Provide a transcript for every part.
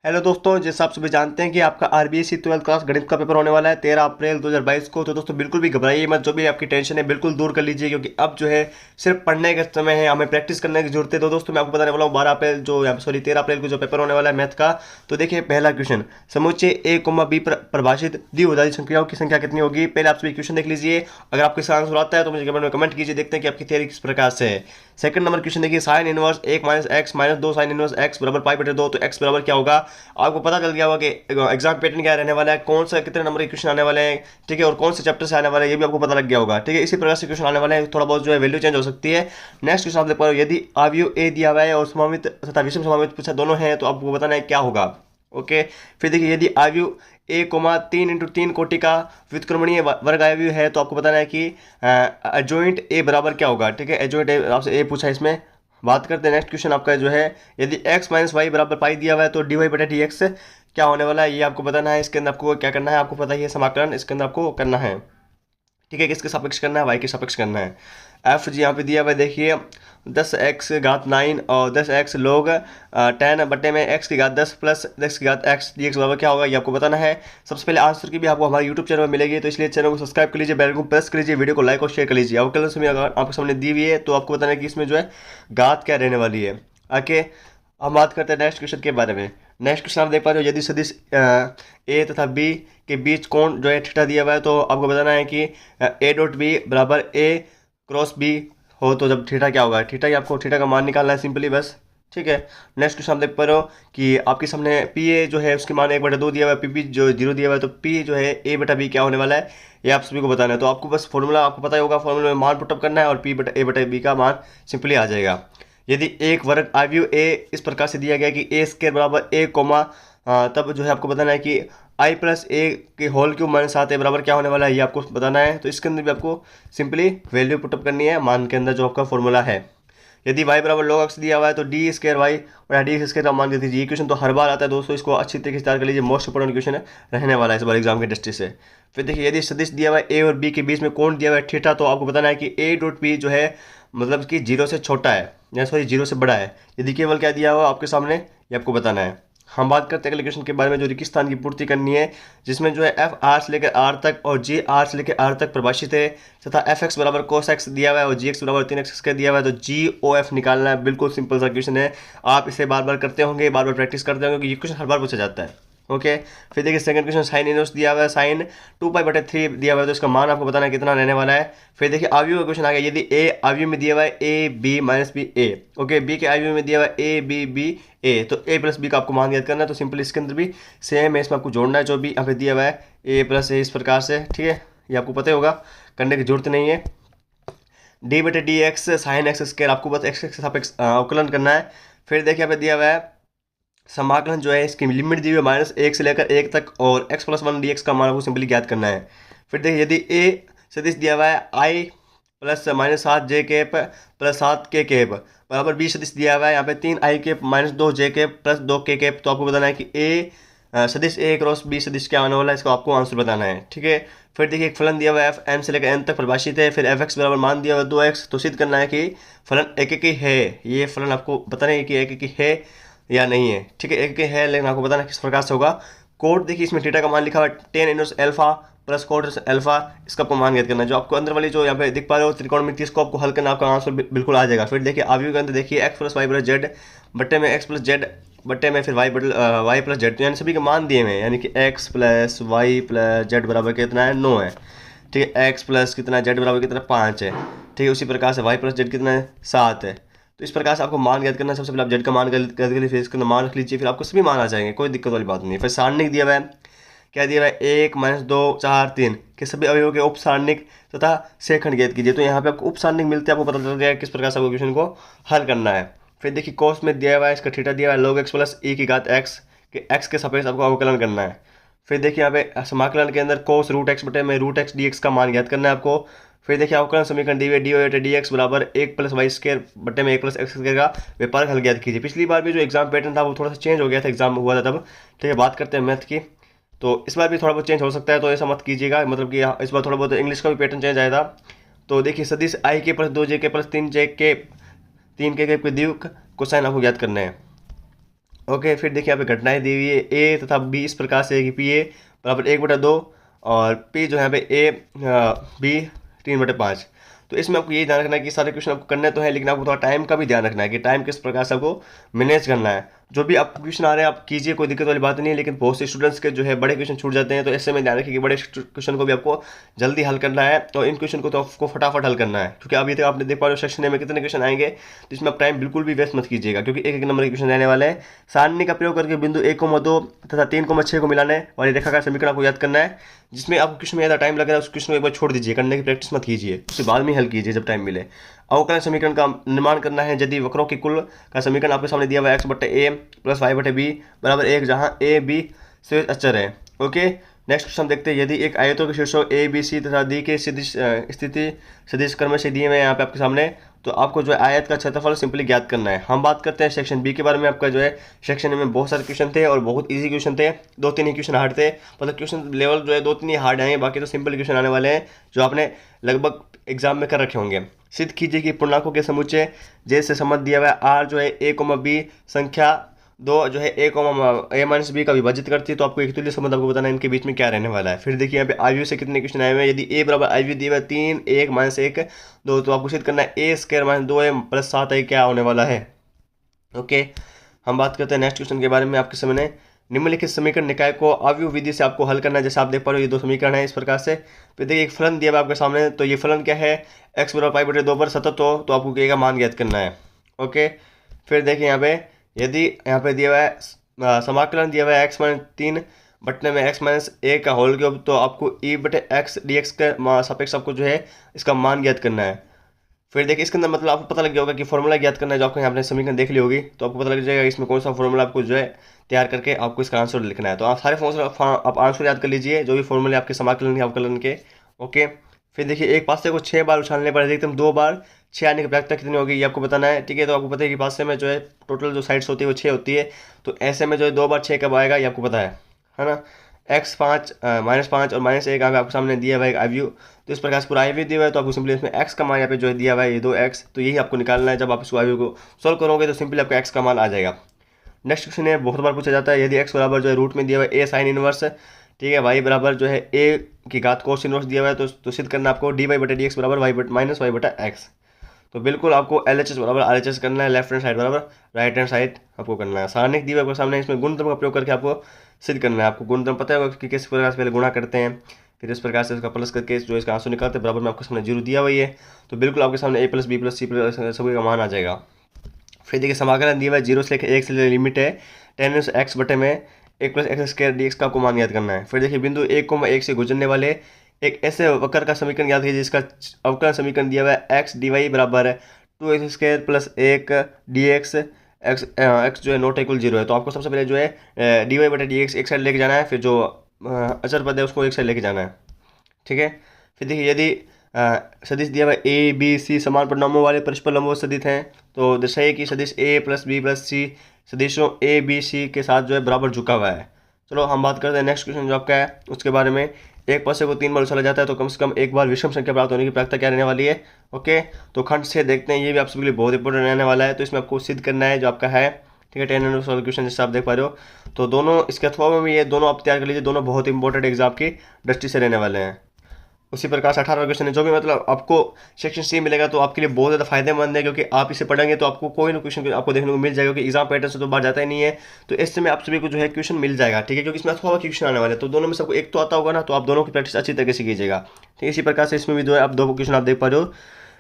Hello दोस्तों, जैसा आप सभी जानते हैं कि आपका आरबीएससी 12th क्लास गणित का पेपर होने वाला है 13 अप्रैल 2022 को। तो दोस्तों बिल्कुल भी घबराइए मत, जो भी आपकी टेंशन है बिल्कुल दूर कर लीजिए, क्योंकि अब जो है सिर्फ पढ़ने का समय है, हमें प्रैक्टिस करने की जरूरत है। तो दोस्तों मैं आपको बताने वाला हूँ 13 अप्रैल को जो पेपर होने वाला है मैथ का। तो देखिए पहला क्वेश्चन, समुच्चय ए कोमा बी पर परिभाषित द्विभाजक संख्याओं की संख्या कितनी होगी। पहले आप सभी क्वेश्चन देख लीजिए, अगर आपको इसका आंसर आता है तो मुझे कमेंट में कमेंट कीजिए, देखते हैं कि आपकी थियरी किस प्रकार से है। सेकंड नंबर क्वेश्चन देखिए, sine inverse 1 minus x minus 2 sine inverse x बराबर पाई बटे 2, तो एक्स बराबर क्या होगा। आपको पता चल गया होगा कि एग्जाम पैटर्न क्या रहने वाला है, कौन सा कितने नंबर के क्वेश्चन आने वाले हैं, ठीक है, और कौन से चैप्टर से आने वाले हैं ये भी आपको पता लग गया होगा, ठीक है। इसी प्रकार से क्वेश्चन आने वाले हैं, थोड़ा बहुत जो है वैल्यू चेंज हो सकती है। नेक्स्ट क्वेश्चन आप देख पा रहे हो, यदि अवयव ए दिया हुआ है और समावित तथा विषम समावित पूछा दोनों है तो आपको बताना है क्या होगा। ओके, फिर देखिए यदि अवयव ए कोमा 3 × 3 कोटि का व्युत्क्रमणीय वर्ग अवयव है तो आपको बताना है कि एडजॉइंट ए बराबर क्या होगा, ठीक है। एडजॉइंट ए आपसे ए पूछा है, इसमें बात करते हैं। नेक्स्ट क्वेश्चन आपका जो है, यदि x माइनस वाई बराबर पाई दिया हुआ है तो डी वाई बटा डी एक्स क्या होने वाला है ये आपको बताना है। इसके अंदर आपको क्या करना है, आपको पता ही है, समाकलन इसके अंदर आपको करना है, ठीक है। किसके सापेक्ष करना है, वाई के सापेक्ष करना है। एफ जी यहाँ पे दिया हुआ है, देखिए 10x⁻9 और 10x log 10 बटे में x⁻10 प्लस x⁻x dx बराबर क्या होगा ये आपको बताना है। सबसे पहले आंसर की भी आपको हमारे यूट्यूब चैनल में मिलेगी, तो इसलिए चैनल को सब्सक्राइब कर लीजिए, बेल को प्रेस कर लीजिए, वीडियो को लाइक और शेयर कर लीजिए। अवकलन समय अगर आपके सामने दी हुई है तो आपको बताना है कि इसमें जो है घात क्या रहने वाली है। ओके, हम बात करते हैं नेक्स्ट क्वेश्चन के बारे में। नेक्स्ट क्वेश्चन आप देख पा रहे हो, यदि सदिश ए तथा बी के बीच कोण जो है थीटा दिया हुआ है तो आपको बताना है कि ए डॉट बी बराबर ए क्रॉस बी हो तो जब थीटा क्या होगा। थीटा ही आपको थीटा का मान निकालना है सिंपली, बस, ठीक है। नेक्स्ट क्वेश्चन आप देख पा रहे हो कि आपके सामने पी ए जो है उसके मान 1/2 दिया हुआ है, पी बी जो 0 दिया हुआ है, तो पी जो है ए बटा बी क्या होने वाला है ये आप सभी को बताना है। तो आपको बस फॉर्मूला आपको पता ही होगा, फॉर्मूला में मान पुटअप करना है और पी बटा ए बटा बी का मान सिंपली आ जाएगा। यदि एक वर्ग अवयव ए इस प्रकार से दिया गया कि ए स्क्वायर बराबर ए कोमा तब जो है आपको बताना है कि आई प्लस ए के होल क्यूब माइनस 7 ए बराबर क्या होने वाला है ये आपको बताना है। तो इसके अंदर भी आपको सिंपली वैल्यू पुटअप करनी है मान के अंदर जो आपका फॉर्मूला है। यदि y बराबर log x दिया हुआ है तो डी स्क्वायर वाई और डी एक्स स्क्वायर का मान दे दीजिए। ये क्वेश्चन तो हर बार आता है दोस्तों, इसको अच्छी तरीके से तैयार कर लीजिए, मोस्ट इंपोर्टेंट क्वेश्चन रहने वाला है इस बार एग्जाम के दृष्टि से। फिर देखिए यदि सदिश दिया हुआ है ए और बी के बीच में कोण दिया हुआ है थीटा, तो आपको बताना है कि ए डॉट बी जो है मतलब कि 0 से छोटा है या सॉरी 0 से बड़ा है। यदि केवल क्या दिया हुआ आपके सामने ये आपको बताना है। हम बात करते हैं अगले क्वेश्चन के बारे में, जो रिक्त स्थान की पूर्ति करनी है, जिसमें जो है एफ आर से लेकर आर तक और जी आर से लेकर आर तक परिभाषित है, तथा एफ एक्स बराबर कोस एक्स दिया हुआ है और जी एक्स बराबर 3x का दिया हुआ है, तो जी ओ एफ निकालना है। बिल्कुल सिंपल सा क्वेश्चन है, आप इसे बार बार करते होंगे, बार बार प्रैक्टिस करते होंगे, ये क्वेश्चन हर बार पूछा जाता है। ओके, फिर देखिए सेकंड क्वेश्चन, साइन इनवर्स दिया हुआ है, साइन 2π/3 दिया हुआ है, तो इसका मान आपको बताना है कितना रहने वाला है। फिर देखिए अवयव का क्वेश्चन आ गया, यदि ए अवयव में दिया हुआ है A B minus B A, okay, B के अवयव में दिया हुआ है ए बी बी ए, तो ए प्लस बी का आपको मान याद करना है। तो सिंपल इसके अंदर भी सेम है, इसमें आपको जोड़ना है जो भी यहाँ पे दिया हुआ है ए प्लस ए, इस प्रकार से, ठीक है। ये आपको पता ही होगा, करने की जरूरत नहीं है। डी बटे D x sine x square, आपको बस एक्स के सापेक्ष अवकलन करना है। फिर देखिए यहाँ पे दिया हुआ है समाकलन जो है, इसकी लिमिट दी हुई है -1 से लेकर 1 तक, और x + 1 dx का मान आपको सिंपली ज्ञात करना है। फिर देखिए यदि a सदिश दिया हुआ है i plus -7j cap plus 7k cap बराबर b सदिश दिया हुआ है यहाँ पे 3i cap -2j cap plus 2k cap, तो आपको बताना है कि a सदिश a क्रॉस b सदिश क्या आने वाला है, इसको आपको आंसर बताना है, ठीक है। फिर देखिए एक फलन दिया हुआ है f m से लेकर n तक परिभाषित है, फिर f(x) बराबर मान दिया हुआ है 2x, तो सिद्ध करना है कि फलन एक एक ही है। ये फलन आपको बताना है कि एक एक ही है या नहीं है, ठीक है। एक है लेकिन आपको बताना किस प्रकार से होगा। कोड देखिए इसमें थीटा का मान लिखा हुआ है tan inverse alpha plus cot inverse alpha, इसका आपको मान ज्ञात करना है। जो आपको अंदर वाली जो यहाँ पे दिख पा रहे हो त्रिकोणमिति, इसको आपको हल करना, आपका आंसर बिल्कुल आ जाएगा। फिर देखिए अवयव के अंदर देखिए x + y + z बट्टे में x + z बट्टे में फिर y + z, यानी सभी के मान दिए हुए हैं, यानी कि x + y + z बराबर कितना है 9 है, ठीक है। x प्लस कितना z बराबर कितना 5 है, ठीक है। उसी प्रकार से y + z कितना है 7 है। तो इस प्रकार से आपको मान ज्ञात करना है। सबसे पहले आप जेड का मान कर लीजिए, फिर इसके अंदर मान रख लीजिए, फिर आपको सभी मान आ जाएंगे, कोई दिक्कत वाली बात नहीं है। फिर सारणिक दिया हुआ है, क्या दिया हुआ है 1 - 2 4 3 के सभी अवयवों के उप सारणिक तथा सेखंड ज्ञात कीजिए। तो यहाँ पे आपको उप सारणिक मिलते हैं, आपको पता चल जाएगा किस प्रकार से आपको क्वेश्चन को हल करना है। फिर देखिए कोस में दिया हुआ है, इसका थीटा दिया हुआ है log x प्लस e की घात x के x के सापेक्ष आपको अवकलन करना है। फिर देखिए यहाँ पे समाकलन के अंदर कोस √x बटे में √x dx का मान ज्ञात करना है आपको। फिर देखिए अवकलन समीकरण डी डी एक्स बराबर 1 + y² बटे में 1 + x² का व्यापारक हल ज्ञात कीजिए। पिछली बार भी जो एग्जाम पैटर्न था वो थोड़ा सा चेंज हो गया था, एग्जाम हुआ था तब, ठीक है। बात करते हैं मैथ की, तो इस बार भी थोड़ा बहुत चेंज हो सकता है, तो ऐसा मत कीजिएगा, मतलब कि इस बार थोड़ा बहुत इंग्लिश का भी पैटर्न चेंज आया था। तो देखिए सदिश आई के प्लस 2j के प्लस 3j के 3k के द्विक कोसाइन आपको ज्ञात करना है। ओके, फिर देखिए यहाँ पे घटनाएं दी हुई है ए तथा बी इस प्रकार से है कि पी ए बराबर 1/2 और पी जो है यहाँ पे ए बी 3/5। तो इसमें आपको ये ध्यान रखना है कि सारे क्वेश्चन आपको करने तो है, लेकिन आपको थोड़ा टाइम का भी ध्यान रखना है कि टाइम किस प्रकार से आपको मैनेज करना है। जो भी आपको क्वेश्चन आ रहे हैं आप कीजिए, कोई दिक्कत वाली बात नहीं है, लेकिन बहुत से स्टूडेंट्स के जो है बड़े क्वेश्चन छूट जाते हैं, तो ऐसे में ध्यान रखिए कि बड़े क्वेश्चन को भी आपको जल्दी हल करना है, और इन क्वेश्चन को तो आपको फटाफट हल करना है, क्योंकि अभी तक आपने देख पा रहे हो सेक्शन ए में कितने क्वेश्चन आएंगे। तो इसमें आप टाइम बिल्कुल भी वेस्ट मत कीजिएगा, क्योंकि एक एक नंबर के क्वेश्चन रहने वाले हैं। सारणी का प्रयोग करके बिंदु 1,2 तथा 3,6 को मिलाने वाली रेखा का समीकरण आपको याद करना है। जिसमें आपको क्वेश्चन में ज़्यादा टाइम लग रहा है उस क्वेश्चन को एक बार छोड़ दीजिए, करने की प्रैक्टिस मत कीजिए, उसके बाद में हल कीजिए जब टाइम मिले। अवकलन समीकरण का निर्माण करना है यदि वक्रों की कुल का समीकरण आपके सामने दिया हुआ है x/a + y/b बराबर 1, जहाँ a b से अचर है। ओके, नेक्स्ट क्वेश्चन देखते हैं। यदि एक आयतों के शीर्षों a b c तथा d के स्थिति सदिश क्रम से दिए हुए हैं यहाँ पे आपके सामने, तो आपको जो है आयत का क्षेत्रफल सिंपली ज्ञात करना है। हम बात करते हैं सेक्शन बी के बारे में। आपका जो है सेक्शन ए में बहुत सारे क्वेश्चन थे और बहुत इजी क्वेश्चन थे, 2-3 ही क्वेश्चन हार्ड थे, मतलब क्वेश्चन लेवल जो है 2-3 ही हार्ड आए, बाकी तो सिंपल क्वेश्चन आने वाले हैं जो आपने लगभग एग्जाम में कर रखे होंगे। सिद्ध कीजिए कि पूर्णांकों के समुच्चय जैसे संबंध दिया हुआ है आर जो है a, b संख्या 2 जो है a, b का विभाजित करती है, तो आपको एक तुल्य संबंध आपको बताना है इनके बीच में क्या रहने वाला है। फिर देखिए यहाँ पे आयु से कितने क्वेश्चन आए हुए हैं। यदि a बराबर आयु दिया हुआ है 3, 1 -1 2, तो आपको सिद्ध करना है a² - 2a + 7a क्या होने वाला है। ओके, हम बात करते हैं नेक्स्ट क्वेश्चन के बारे में। आपके सामने निम्नलिखित समीकरण निकाय को अवयव विधि से आपको हल करना है। जैसे आप देख पा रहे हो ये 2 समीकरण है इस प्रकार से। फिर देखिए एक फलन दिया हुआ आपके सामने, तो ये फलन क्या है, x बराबर π/2 पर सतत हो तो आपको k का मान ज्ञात करना है। ओके, फिर देखिए यहाँ पे यदि यहाँ पे दिया हुआ है समाकलन दिया हुआ है x-3 बटने में x-a का होल क्यूब, तो आपको e/x dx के सापेक्ष आपको जो है इसका मान ज्ञात करना है। फिर देखिए इसके अंदर मतलब आपको पता लग गया होगा कि फॉर्मूला ज्ञात करना है, जो आपको यहाँ आपने समीकरण देख ली होगी, तो आपको पता लग जाएगा इसमें कौन सा फॉर्मूला आपको जो है तैयार करके आपको इसका आंसर लिखना है। तो आप सारे फॉर्मूला आप आंसर याद कर लीजिए, जो भी फॉर्मूले आपके समाकलन के अवकलन के। ओके, फिर देखिए एक पासे को 6 बार उछालने पर अधिकतम 2 बार 6 आने की प्रायिकता कितनी होगी ये आपको बताना है। ठीक है, तो आपको पता है कि पासे में जो है टोटल जो साइड्स होती है वो 6 होती है, तो ऐसे में जो है 2 बार 6 कब आएगा ये आपको पता है ना। x5 -5 और -1 आपके सामने दिया हुआ है आयु, तो इस प्रकार से पूरा आयु दिया हुआ है, तो आपको सिंपली इसमें x का मान यहाँ पे जो है दिया हुआ है ये 2x, तो यही आपको निकालना है। जब आप इसको आयु को सॉल्व करोगे तो सिंपली आपका x का मान आ जाएगा। नेक्स्ट क्वेश्चन है, बहुत बार पूछा जाता है, यदि x बराबर जो है रूट में दिया हुआ है a sin इनवर्स, ठीक है, y बराबर जो है a की घात cos इनवर्स दिया हुआ है, तो सिद्ध करना आपको dy/dx बराबर y/x। तो बिल्कुल आपको LHS बराबर RHS करना है, लेफ्ट हैंड साइड बराबर राइट हैंड साइड आपको करना है। सारणिक दिया हुआ है सामने, इसमें गुणधर्म का प्रयोग करके आपको सिद्ध करना है। आपको गुणधर्म पता होगा कि किस प्रकार से पहले गुणा करते हैं, फिर इस प्रकार से इसका प्लस करके जो इसका आंसर निकालते हैं, बराबर में आपके सामने 0 दिया हुआ है, तो बिल्कुल आपके सामने a + b + c सभी का मान आ जाएगा। फिर देखिए समाकलन दिया हुआ है 0 से लेकर 1 से लिमिट है tan x बटे में 1 + x² dx का आपको मान याद करना है। फिर देखिए बिंदु 1,1 से गुजरने वाले एक ऐसे वक्र का समीकरण याद कीजिए जिसका अवकलन समीकरण दिया हुआ है x dy बराबर 2x² + 1 dx x जो है नॉट इक्वल 0 है, तो आपको सबसे पहले जो है dy/dx एक साइड लेके जाना है, फिर जो अचर पद है उसको एक साइड लेके जाना है। ठीक है, फिर देखिए यदि सदिश दिया हुआ ए बी सी समान परिणामों वाले परस्पर लंबवत सदिश हैं, तो दर्शाइए कि सदिश a + b + c सदिशों a b c के साथ जो है बराबर झुका हुआ है। चलो हम बात करते हैं नेक्स्ट क्वेश्चन जो आपका है उसके बारे में। एक पासे को 3 बार उछाला जाता है तो कम से कम एक बार विषम संख्या प्राप्त होने की प्रायिकता क्या रहने वाली है। ओके, तो खंड से देखते हैं, ये भी आप सभी के लिए बहुत इंपॉर्टेंट रहने वाला है, तो इसमें आपको सिद्ध करना है जो आपका है। ठीक है, 10 नंबर क्वेश्चन जैसे आप देख पा रहे हो, तो दोनों इसके अथवा में भी ये दोनों आप तैयार कर लीजिए, दोनों बहुत इंपॉर्टेंट एग्जाम की दृष्टि से रहने वाले हैं। उसी प्रकार से 18 क्वेश्चन है, जो भी मतलब आपको सेक्शन सी मिलेगा तो आपके लिए बहुत ज़्यादा फायदेमंद है, क्योंकि आप इसे पढ़ेंगे तो आपको कोई ना क्वेश्चन आपको देखने को मिल जाएगा, क्योंकि एग्जाम पैटर्न से तो बाहर जाता ही नहीं है, तो इससे में आप सभी को जो है क्वेश्चन मिल जाएगा। ठीक है, क्योंकि इसमें अथवा के क्वेश्चन आने वाले हैं, तो दोनों में सबको एक तो आता होगा ना, तो आप दोनों की प्रैक्टिस अच्छी तरीके से कीजिएगा। ठीक है, इसी प्रकार से इसमें भी जो है आप 2 क्वेश्चन आप देख पा रहे हो।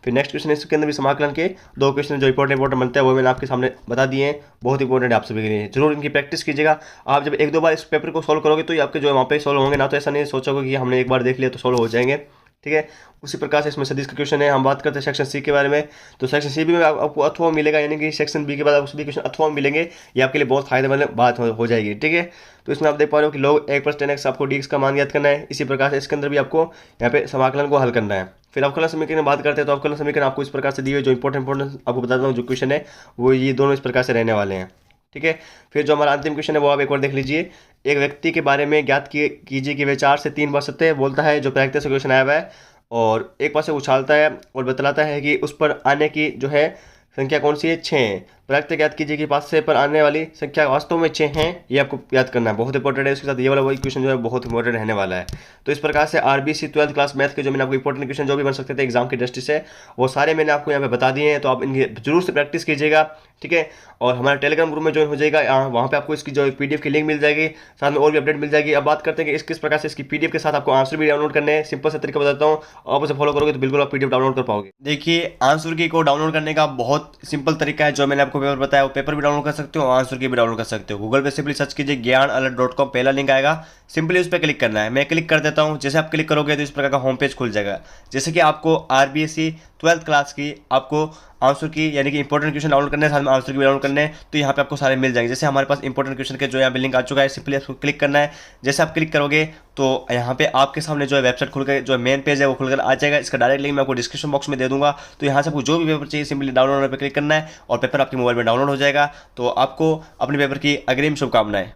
फिर नेक्स्ट क्वेश्चन इसके अंदर भी समाकलन के 2 क्वेश्चन जो इंपॉर्टेंट बनते हैं वो मैंने आपके सामने बता दिए हैं, बहुत इंपॉर्टेंट है आप सभी के लिए, जरूर इनकी प्रैक्टिस कीजिएगा। आप जब 1-2 बार इस पेपर को सॉल्व करोगे तो ये आपके जो है वहाँ पे सॉल्व होंगे ना, तो ऐसा नहीं सोचोगे कि हमने एक बार देख लिया तो सॉल्व हो जाएंगे। ठीक है, उसी प्रकार से इसमें सदिश का क्वेश्चन है। हम बात करते हैं सेक्शन सी के बारे में, तो सेक्शन सी भी में आपको अथवा मिलेगा, यानी कि सेक्शन बी के बाद आपको सभी क्वेश्चन अथवा मिलेंगे, ये आपके लिए बहुत फायदेमंद बात हो जाएगी। ठीक है, तो इसमें आप देख पा रहे हो कि लोग 1 + 10x आपको dx का मान याद करना है। इसी प्रकार से इसके अंदर भी आपको यहाँ पे समाकलन को हल करना है। फिर अवकलन समीकरण की बात करते हैं, तो अवकलन समीकरण आपको इस प्रकार से दिए हुए जो इंपॉर्टेंट आपको बताता हूँ जो क्वेश्चन है वो ये दोनों इस प्रकार से रहने वाले हैं। ठीक है, फिर जो हमारा अंतिम क्वेश्चन है वो आप एक बार देख लीजिए। एक व्यक्ति के बारे में ज्ञात कीजिए कि वे 4 से 3 बार सत्य बोलता है, जो प्रायिकता से क्वेश्चन आया हुआ है, और एक पास से उछालता है और बतलाता है कि उस पर आने की जो है संख्या कौन सी है, 6 है, प्रत्येक याद कीजिए कि 5 से पर आने वाली संख्या वास्तव में 6 हैं, ये आपको याद करना है, बहुत इंपॉर्टेंट है। उसके साथ ये वाला वही क्वेश्चन जो है बहुत इंपॉर्टेंट रहने वाला है। तो इस प्रकार से आरबीसी 12th क्लास मैथ के जो मैंने आपको इंपॉर्टेंट क्वेश्चन जो भी बन सकते थे एग्जाम की दृष्टि से, वो सारे मैंने आपको यहाँ पे बता दिए हैं। तो आप इनकी जरूर से प्रैक्टिस कीजिएगा, ठीक है। और हमारे टेलीग्राम ग्रुप में ज्वाइन हो जाएगा, वहाँ पे आपको इसकी जो पीडीएफ की लिंक मिल जाएगी, साथ में और भी अपडेट मिल जाएगी। अब बात करते हैं कि किस प्रकार से इसकी पीडीएफ के साथ आपको आंसर भी डाउनलोड करने हैं। सिंपल सा तरीका बताता हूँ, आप उसे फॉलो करोगे तो बिल्कुल आप पीडीएफ डाउनलोड कर पाओगे। देखिए, आंसर की को डाउनलोड करने का बहुत सिंपल तरीका है। जो मैंने आपको पेपर बताया वो पेपर भी डाउनलोड कर सकते हो, आंसर की भी डाउनलोड कर सकते हो। गूगल पे सिंपली सर्च कीजिए ज्ञानalert.com, पहला लिंक आएगा, सिंपली उस पर क्लिक करना है। मैं क्लिक कर देता हूँ। जैसे आप क्लिक करोगे तो इस प्रकार का होम पेज खुल जाएगा। जैसे कि आपको आरबीएससी 12th क्लास की आपको आंसर की यानी कि इंपॉर्टेंट क्वेश्चन डाउनलोड करने हैं, साथ में आंसर की भी डाउनलोड करने हैं, तो यहाँ पे आपको सारे मिल जाएंगे। जैसे हमारे पास इंपॉर्टेंट क्वेश्चन के जो यहाँ पे लिंक आ चुका है, सिंपली आपको क्लिक करना है। जैसे आप क्लिक करोगे तो यहाँ पे आपके सामने जो है वेबसाइट खुल कर जो मेन पेज है वो खुलकर आ जाएगा। इसका डायरेक्ट लिंक मैं आपको डिस्क्रिप्शन बॉक्स में दे दूंगा। तो यहाँ से आपको जो भी पेपर चाहिए सिंपली डाउनलोड पर क्लिक करना है और पेपर आपके मोबाइल में डाउनलोड हो जाएगा। तो आपको अपने पेपर की अग्रिम शुभकामनाएं।